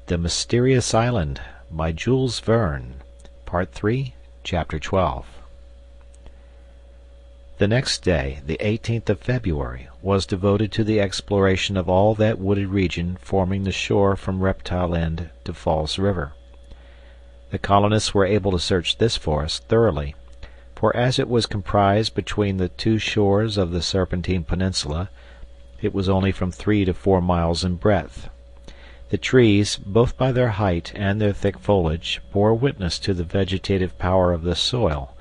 The Mysterious Island by Jules Verne, Part 3, Chapter 12. The next day, the 18th of February, was devoted to the exploration of all that wooded region forming the shore from Reptile End to Falls River. The colonists were able to search this forest thoroughly, for as it was comprised between the two shores of the Serpentine Peninsula, it was only from 3 to 4 miles in breadth. The trees, both by their height and their thick foliage, bore witness to the vegetative power of the soil,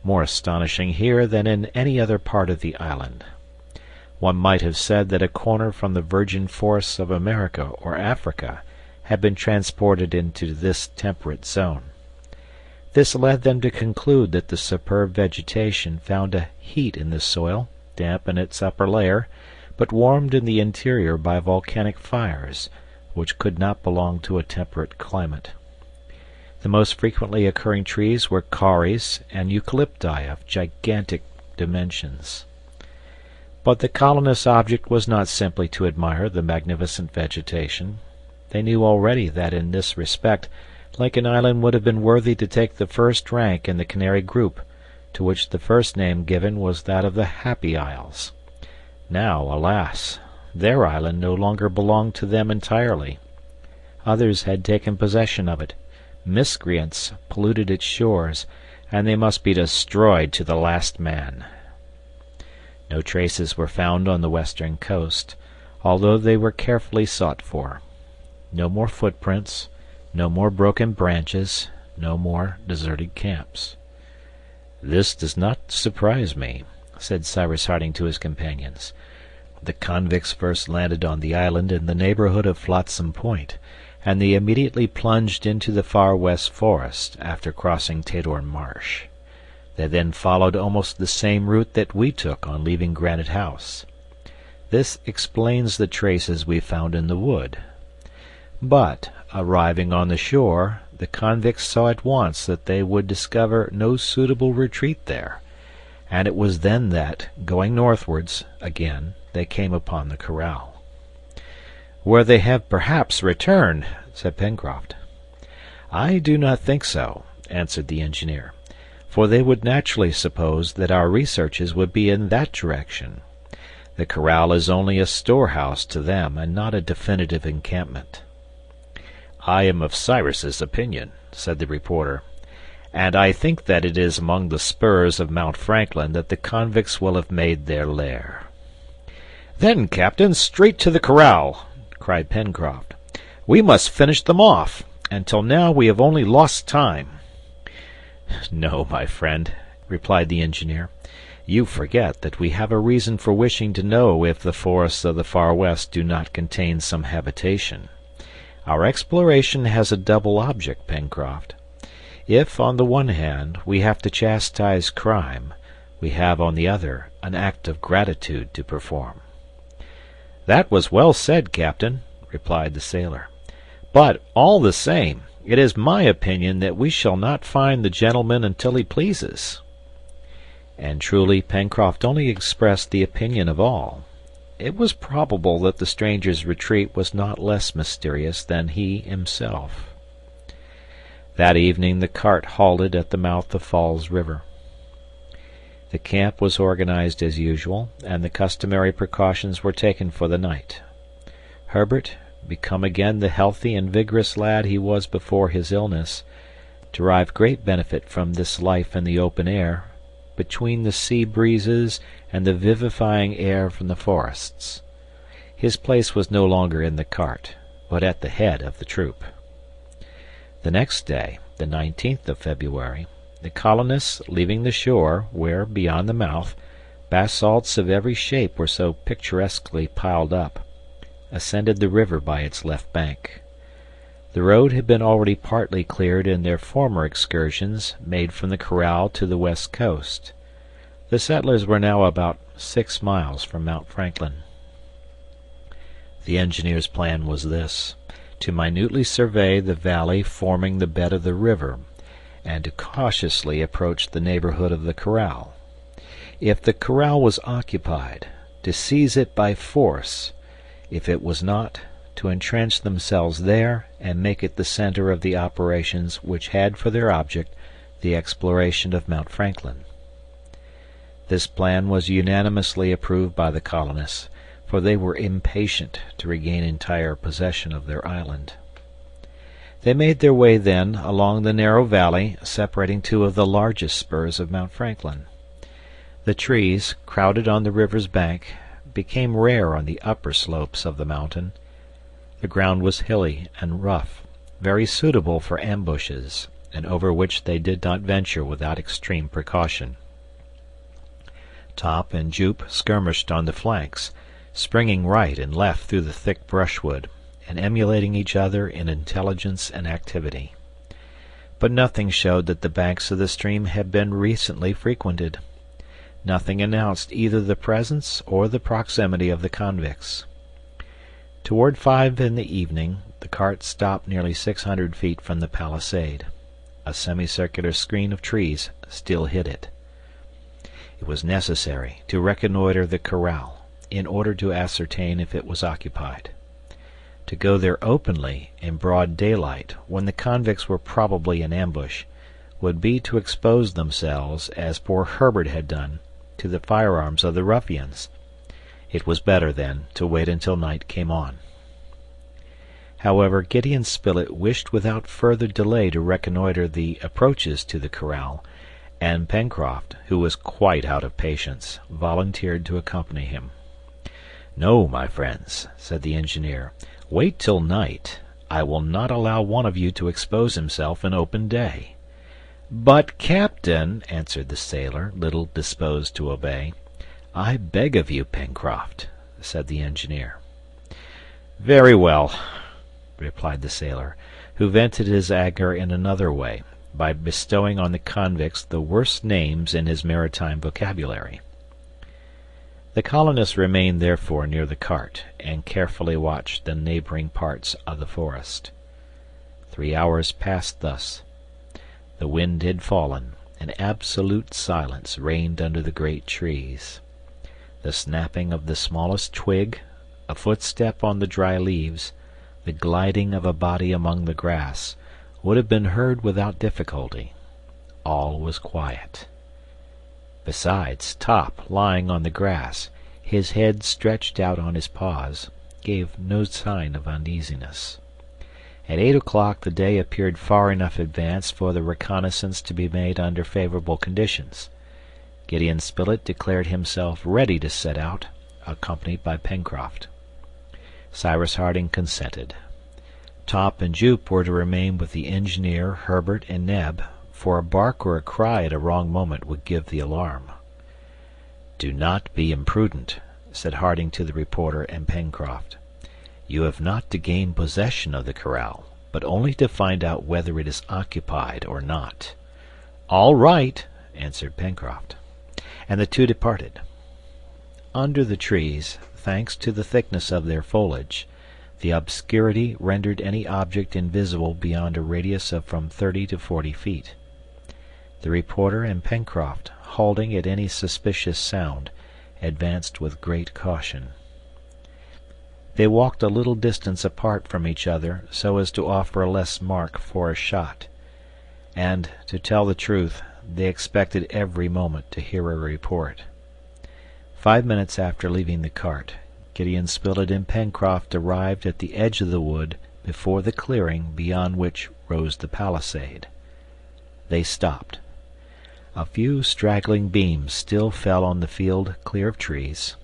more astonishing here than in any other part of the island. One might have said that a corner from the virgin forests of America or Africa had been transported into this temperate zone. This led them to conclude that the superb vegetation found a heat in the soil, damp in its upper layer, but warmed in the interior by volcanic fires, which could not belong to a temperate climate. The most frequently occurring trees were kauris and eucalypti of gigantic dimensions. But the colonists' object was not simply to admire the magnificent vegetation. They knew already that in this respect Lincoln Island would have been worthy to take the first rank in the Canary group, to which the first name given was that of the Happy Isles. Now, alas, their island no longer belonged to them entirely. Others had taken possession of it. Miscreants polluted its shores, and they must be destroyed to the last man. No traces were found on the western coast, although they were carefully sought for. No more footprints, no more broken branches, no more deserted camps. "This does not surprise me," said Cyrus Harding to his companions. The convicts first landed on the island in the neighborhood of Flotsam Point, and they immediately plunged into the far west forest after crossing Tadorn Marsh. They then followed almost the same route that we took on leaving Granite House. This explains the traces we found in the wood. But, arriving on the shore, the convicts saw at once that they would discover no suitable retreat there, and it was then that, going northwards again, they came upon the corral. "Where they have perhaps returned," said Pencroft. "I do not think so," answered the engineer, "for they would naturally suppose that our researches would be in that direction. The corral is only a storehouse to them, and not a definitive encampment." "I am of Cyrus's opinion," said the reporter, "and I think that it is among the spurs of Mount Franklin that the convicts will have made their lair." "Then, Captain, straight to the corral!" cried Pencroft. "We must finish them off. Until now we have only lost time." "No, my friend," replied the engineer. "You forget that we have a reason for wishing to know if the forests of the Far West do not contain some habitation. Our exploration has a double object, Pencroft. If, on the one hand, we have to chastise crime, we have, on the other, an act of gratitude to perform." "That was well said, Captain," replied the sailor. "But, all the same, it is my opinion that we shall not find the gentleman until he pleases." And truly Pencroft only expressed the opinion of all. It was probable that the stranger's retreat was not less mysterious than he himself. That evening the cart halted at the mouth of Falls River. The camp was organized as usual, and the customary precautions were taken for the night. Herbert, become again the healthy and vigorous lad he was before his illness, derived great benefit from this life in the open air, between the sea breezes and the vivifying air from the forests. His place was no longer in the cart, but at the head of the troop. The next day, the 19th of February, the colonists, leaving the shore, where, beyond the mouth, basalts of every shape were so picturesquely piled up, ascended the river by its left bank. The road had been already partly cleared in their former excursions made from the corral to the west coast. The settlers were now about 6 miles from Mount Franklin. The engineer's plan was this: to minutely survey the valley forming the bed of the river, and to cautiously approach the neighborhood of the corral. If the corral was occupied, to seize it by force; if it was not, to entrench themselves there and make it the center of the operations which had for their object the exploration of Mount Franklin. This plan was unanimously approved by the colonists, for they were impatient to regain entire possession of their island. They made their way then along the narrow valley separating two of the largest spurs of Mount Franklin. The trees, crowded on the river's bank, became rare on the upper slopes of the mountain. The ground was hilly and rough, very suitable for ambushes, and over which they did not venture without extreme precaution. Top and Jupe skirmished on the flanks, springing right and left through the thick brushwood, and emulating each other in intelligence and activity. But nothing showed that the banks of the stream had been recently frequented. Nothing announced either the presence or the proximity of the convicts. Toward 5 in the evening, the cart stopped nearly 600 feet from the palisade. A semicircular screen of trees still hid it. It was necessary to reconnoiter the corral, in order to ascertain if it was occupied. To go there openly, in broad daylight, when the convicts were probably in ambush, would be to expose themselves, as poor Herbert had done, to the firearms of the ruffians. It was better, then, to wait until night came on. However, Gideon Spilett wished without further delay to reconnoiter the approaches to the corral, and Pencroft, who was quite out of patience, volunteered to accompany him. "No, my friends," said the engineer, "wait till night. I will not allow one of you to expose himself in open day." "But, captain," answered the sailor, little disposed to obey. "I beg of you, Pencroft," said the engineer. "Very well," replied the sailor, who vented his anger in another way, by bestowing on the convicts the worst names in his maritime vocabulary. The colonists remained therefore near the cart, and carefully watched the neighboring parts of the forest. 3 hours passed thus. The wind had fallen, and absolute silence reigned under the great trees. The snapping of the smallest twig, a footstep on the dry leaves, the gliding of a body among the grass, would have been heard without difficulty. All was quiet. Besides, Top, lying on the grass, his head stretched out on his paws, gave no sign of uneasiness. At 8 o'clock the day appeared far enough advanced for the reconnaissance to be made under favorable conditions. Gideon Spilett declared himself ready to set out, accompanied by Pencroft. Cyrus Harding consented. Top and Jupe were to remain with the engineer, Herbert, and Neb, for a bark or a cry at a wrong moment would give the alarm. "Do not be imprudent," said Harding to the reporter and Pencroft. "You have not to gain possession of the corral, but only to find out whether it is occupied or not." "All right," answered Pencroft. And the two departed. Under the trees, thanks to the thickness of their foliage, the obscurity rendered any object invisible beyond a radius of from 30 to 40 feet. The reporter and Pencroft, halting at any suspicious sound, advanced with great caution. They walked a little distance apart from each other so as to offer a less mark for a shot, and, to tell the truth, they expected every moment to hear a report. 5 minutes after leaving the cart, Gideon Spilett and Pencroft arrived at the edge of the wood before the clearing beyond which rose the palisade. They stopped. A few straggling beams still fell on the field clear of trees.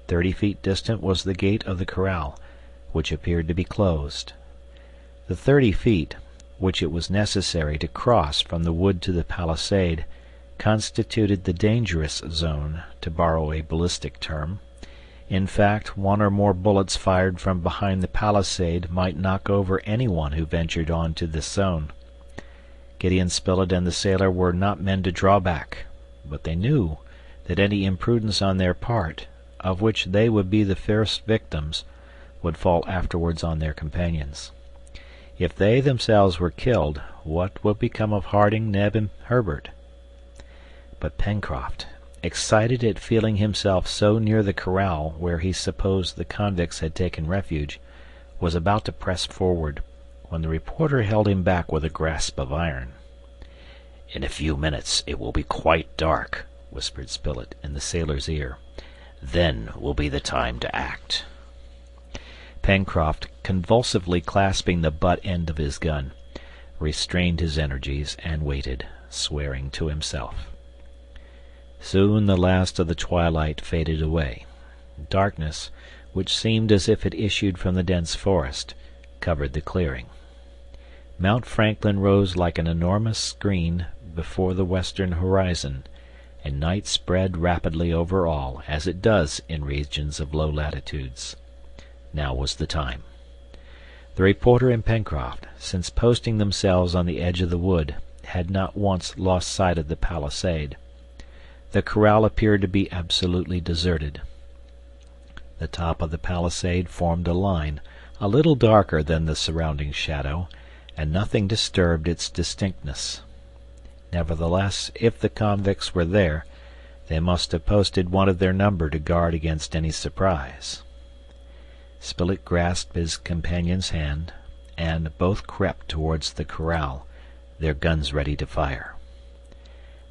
30 feet distant was the gate of the corral, which appeared to be closed. The 30 feet, which it was necessary to cross from the wood to the palisade, constituted the dangerous zone, to borrow a ballistic term. In fact, one or more bullets fired from behind the palisade might knock over anyone who ventured on to this zone. Gideon Spilett and the sailor were not men to draw back, but they knew that any imprudence on their part, of which they would be the first victims, would fall afterwards on their companions. If they themselves were killed, what would become of Harding, Neb, and Herbert? But Pencroft, excited at feeling himself so near the corral where he supposed the convicts had taken refuge, was about to press forward, when the reporter held him back with a grasp of iron. "In a few minutes it will be quite dark," whispered Spilett in the sailor's ear. "Then will be the time to act." Pencroft, convulsively clasping the butt end of his gun, restrained his energies and waited, swearing to himself. Soon the last of the twilight faded away. Darkness, which seemed as if it issued from the dense forest, covered the clearing. Mount Franklin rose like an enormous screen before the western horizon, and night spread rapidly over all, as it does in regions of low latitudes. Now was the time. The reporter and Pencroft, since posting themselves on the edge of the wood, had not once lost sight of the palisade. The corral appeared to be absolutely deserted. The top of the palisade formed a line, a little darker than the surrounding shadow, and nothing disturbed its distinctness. Nevertheless, if the convicts were there, they must have posted one of their number to guard against any surprise. Spilett grasped his companion's hand, and both crept towards the corral, their guns ready to fire.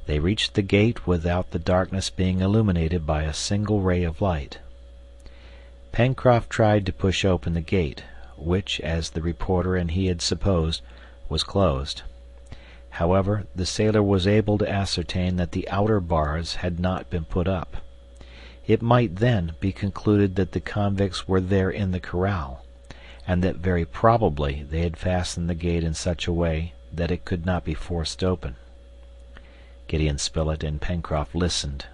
They reached the gate without the darkness being illuminated by a single ray of light. Pencroft tried to push open the gate, which, as the reporter and he had supposed, was closed. However, the sailor was able to ascertain that the outer bars had not been put up. It might, then, be concluded that the convicts were there in the corral, and that very probably they had fastened the gate in such a way that it could not be forced open. Gideon Spilett and Pencroft listened.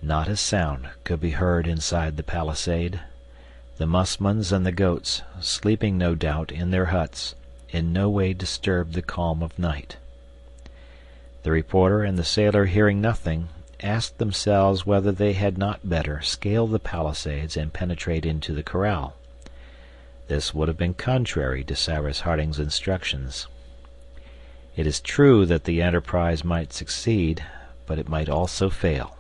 Not a sound could be heard inside the palisade. The musmons and the goats, sleeping no doubt in their huts, in no way disturbed the calm of night. The reporter and the sailor, hearing nothing, asked themselves whether they had not better scale the palisades and penetrate into the corral. This would have been contrary to Cyrus Harding's instructions. It is true that the enterprise might succeed, but it might also fail.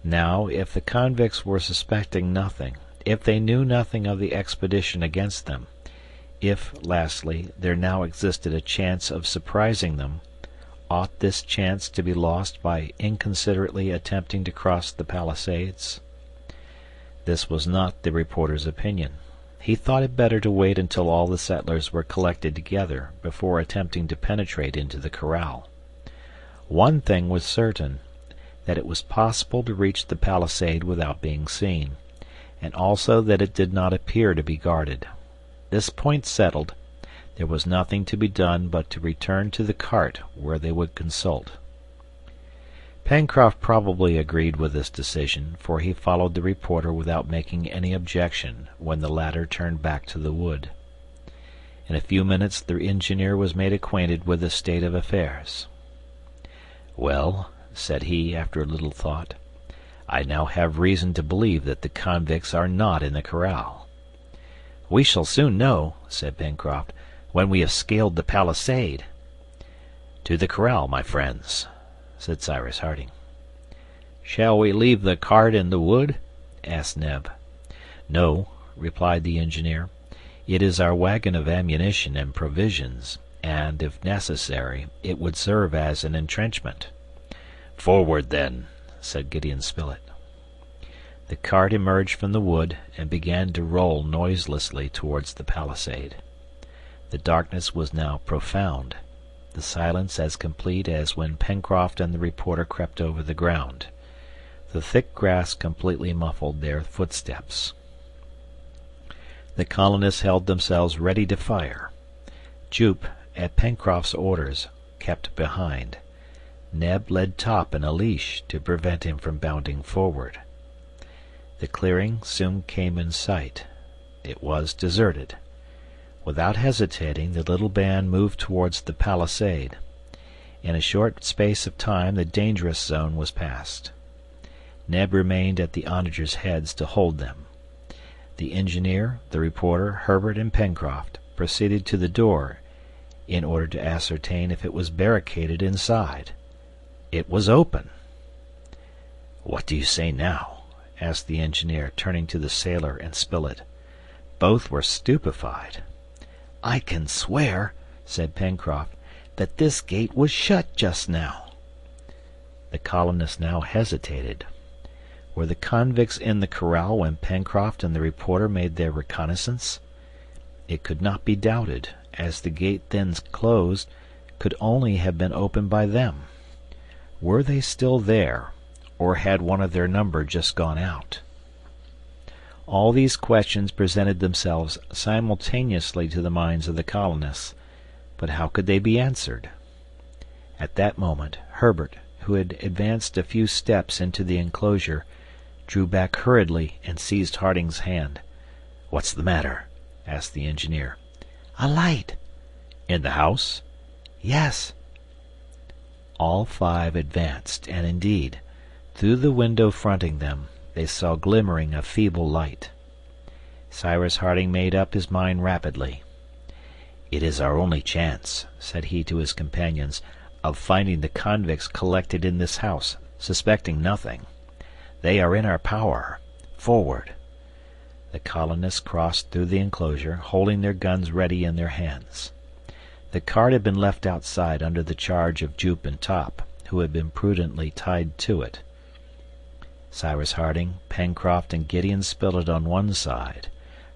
Now, if the convicts were suspecting nothing, if they knew nothing of the expedition against them, if, lastly, there now existed a chance of surprising them, ought this chance to be lost by inconsiderately attempting to cross the palisades? This was not the reporter's opinion. He thought it better to wait until all the settlers were collected together before attempting to penetrate into the corral. One thing was certain, that it was possible to reach the palisade without being seen, and also that it did not appear to be guarded. This point settled, there was nothing to be done but to return to the cart where they would consult. Pencroft probably agreed with this decision, for he followed the reporter without making any objection when the latter turned back to the wood. In a few minutes the engineer was made acquainted with the state of affairs. "Well," said he, after a little thought, "I now have reason to believe that the convicts are not in the corral." "We shall soon know," said Pencroft, "when we have scaled the palisade." "To the corral, my friends," said Cyrus Harding. "Shall we leave the cart in the wood?" asked Neb. "No," replied the engineer. "It is our wagon of ammunition and provisions, and, if necessary, it would serve as an entrenchment." "Forward, then," said Gideon Spilett. The cart emerged from the wood and began to roll noiselessly towards the palisade. The darkness was now profound, the silence as complete as when Pencroft and the reporter crept over the ground. The thick grass completely muffled their footsteps. The colonists held themselves ready to fire. Jup, at Pencroft's orders, kept behind. Neb led Top in a leash to prevent him from bounding forward. The clearing soon came in sight. It was deserted. Without hesitating, the little band moved towards the palisade. In a short space of time the dangerous zone was passed. Neb remained at the onagers' heads to hold them. The engineer, the reporter, Herbert, and Pencroft proceeded to the door in order to ascertain if it was barricaded inside. It was open. "What do you say now?" asked the engineer, turning to the sailor and Spilett. Both were stupefied. "I can swear," said Pencroft, "that this gate was shut just now." The colonists now hesitated. Were the convicts in the corral when Pencroft and the reporter made their reconnaissance? It could not be doubted, as the gate then closed could only have been opened by them. Were they still there, or had one of their number just gone out? All these questions presented themselves simultaneously to the minds of the colonists, but how could they be answered? At that moment Herbert, who had advanced a few steps into the enclosure, drew back hurriedly and seized Harding's hand. "What's the matter?" asked the engineer. "A light." "In the house?" "Yes." All five advanced, and indeed, through the window fronting them, they saw glimmering a feeble light. Cyrus Harding made up his mind rapidly. "It is our only chance," said he to his companions, "of finding the convicts collected in this house, suspecting nothing. They are in our power. Forward!" The colonists crossed through the enclosure, holding their guns ready in their hands. The cart had been left outside under the charge of Jup and Top, who had been prudently tied to it. Cyrus Harding, Pencroft, and Gideon Spilett on one side,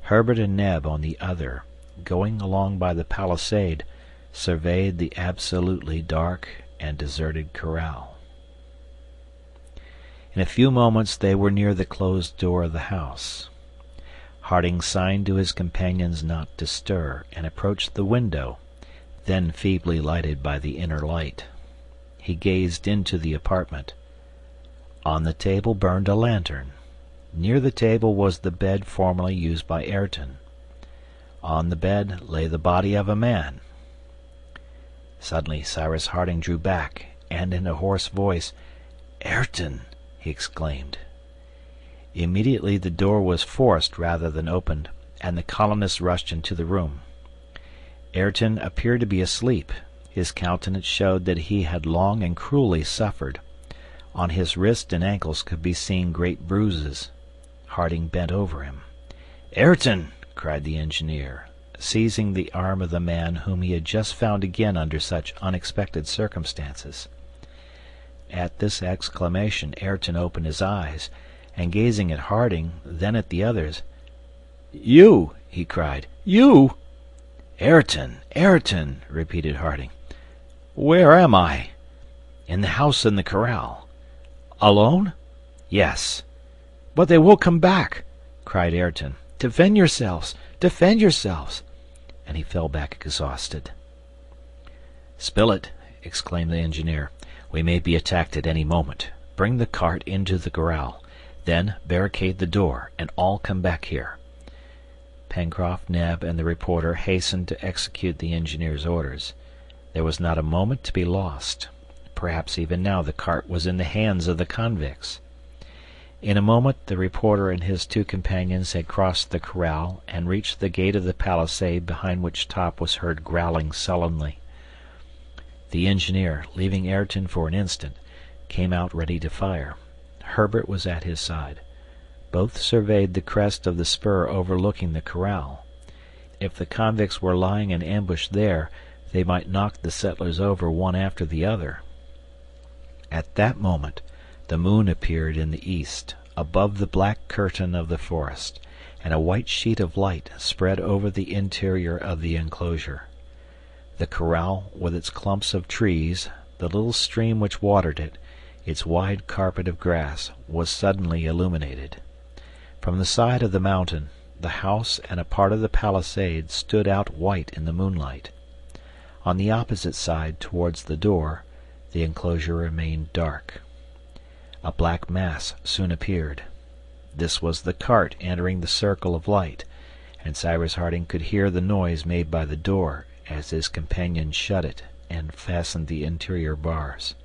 Herbert and Neb on the other, going along by the palisade, surveyed the absolutely dark and deserted corral. In a few moments they were near the closed door of the house. Harding signed to his companions not to stir, and approached the window, then feebly lighted by the inner light. He gazed into the apartment. On the table burned a lantern. Near the table was the bed formerly used by Ayrton. On the bed lay the body of a man. Suddenly Cyrus Harding drew back, and in a hoarse voice, "Ayrton!" he exclaimed. Immediately the door was forced rather than opened, and the colonists rushed into the room. Ayrton appeared to be asleep. His countenance showed that he had long and cruelly suffered. On his wrists and ankles could be seen great bruises. Harding bent over him. "Ayrton!" cried the engineer, seizing the arm of the man whom he had just found again under such unexpected circumstances. At this exclamation Ayrton opened his eyes, and gazing at Harding, then at the others, "You!" he cried. "You!" "Ayrton! Ayrton!" repeated Harding. "Where am I?" "In the house in the corral." "Alone?" "Yes." "But they will come back!" cried Ayrton. "Defend yourselves! Defend yourselves!" And he fell back exhausted. "Spilett," exclaimed the engineer, "we may be attacked at any moment. Bring the cart into the corral. Then barricade the door, and all come back here." Pencroft, Neb, and the reporter hastened to execute the engineer's orders. There was not a moment to be lost. Perhaps even now the cart was in the hands of the convicts. In a moment the reporter and his two companions had crossed the corral and reached the gate of the palisade, behind which Top was heard growling sullenly. The engineer, leaving Ayrton for an instant, came out ready to fire. Herbert was at his side. Both surveyed the crest of the spur overlooking the corral. If the convicts were lying in ambush there, they might knock the settlers over one after the other. At that moment the moon appeared in the east, above the black curtain of the forest, and a white sheet of light spread over the interior of the enclosure. The corral, with its clumps of trees, the little stream which watered it, its wide carpet of grass, was suddenly illuminated. From the side of the mountain, the house and a part of the palisade stood out white in the moonlight. On the opposite side, towards the door, the enclosure remained dark. A black mass soon appeared. This was the cart entering the circle of light, and Cyrus Harding could hear the noise made by the door as his companions shut it and fastened the interior bars.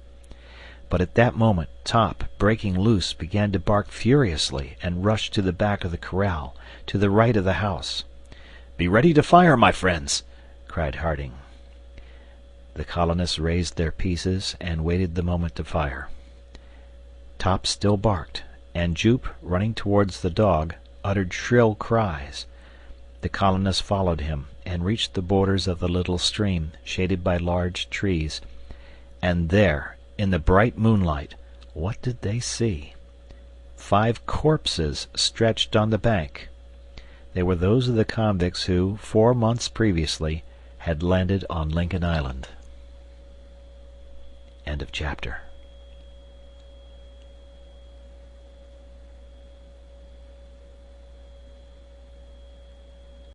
But at that moment Top, breaking loose, began to bark furiously and rushed to the back of the corral, to the right of the house. "Be ready to fire, my friends!" cried Harding. The colonists raised their pieces and waited the moment to fire. Top still barked, and Jup, running towards the dog, uttered shrill cries. The colonists followed him, and reached the borders of the little stream, shaded by large trees. And there, in the bright moonlight, what did they see? 5 corpses stretched on the bank. They were those of the convicts who, 4 months previously, had landed on Lincoln Island. End of chapter.